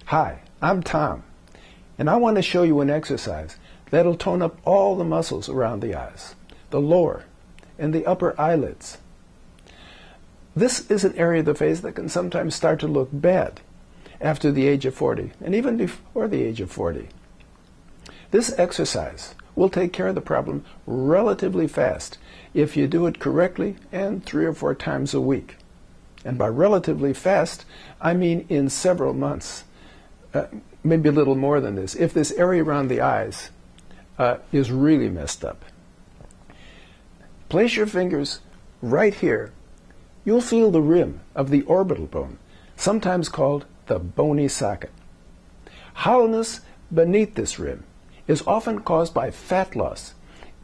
Hi, I'm Tom, and I want to show you an exercise that'll tone up all the muscles around the eyes, the lower and the upper eyelids. This is an area of the face that can sometimes start to look bad after the age of 40, and even before the age of 40. This exercise will take care of the problem relatively fast if you do it correctly and 3 or 4 times a week. And by relatively fast, I mean in several months, maybe a little more than this, if this area around the eyes is really messed up. Place your fingers right here. You'll feel the rim of the orbital bone, sometimes called the bony socket. Hollowness beneath this rim is often caused by fat loss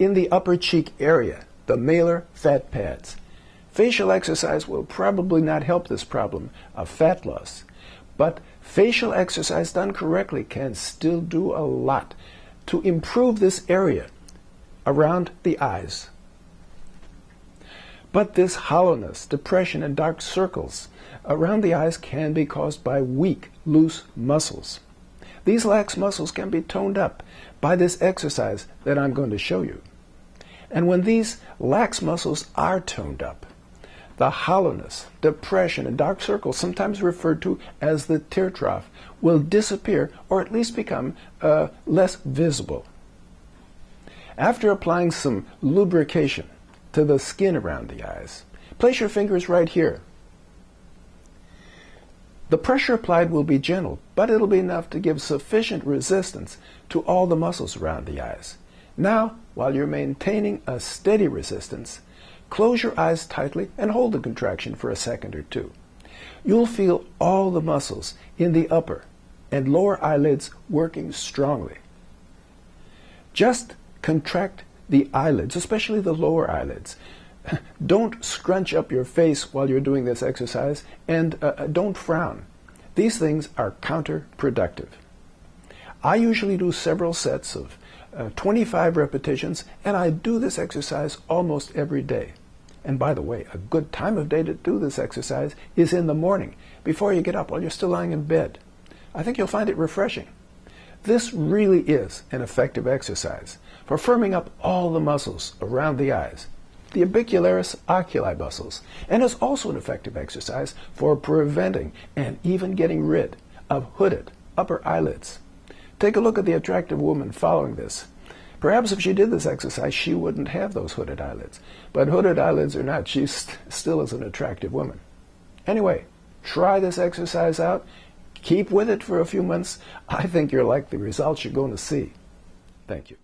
in the upper cheek area, the malar fat pads. Facial exercise will probably not help this problem of fat loss, but facial exercise done correctly can still do a lot to improve this area around the eyes. But this hollowness, depression, and dark circles around the eyes can be caused by weak, loose muscles. These lax muscles can be toned up by this exercise that I'm going to show you. And when these lax muscles are toned up, the hollowness, depression, and dark circles, sometimes referred to as the tear trough, will disappear or at least become less visible. After applying some lubrication to the skin around the eyes, place your fingers right here. The pressure applied will be gentle, but it'll be enough to give sufficient resistance to all the muscles around the eyes. Now, while you're maintaining a steady resistance, close your eyes tightly and hold the contraction for a second or two. You'll feel all the muscles in the upper and lower eyelids working strongly. Just contract the eyelids, especially the lower eyelids. Don't scrunch up your face while you're doing this exercise, and don't frown. These things are counterproductive. I usually do several sets of 25 repetitions, and I do this exercise almost every day. And by the way, a good time of day to do this exercise is in the morning, before you get up while you're still lying in bed. I think you'll find it refreshing. This really is an effective exercise for firming up all the muscles around the eyes, the orbicularis oculi muscles, and is also an effective exercise for preventing and even getting rid of hooded upper eyelids. Take a look at the attractive woman following this. Perhaps if she did this exercise, she wouldn't have those hooded eyelids. But hooded eyelids or not, she still is an attractive woman. Anyway, try this exercise out. Keep with it for a few months. I think you'll like the results you're going to see. Thank you.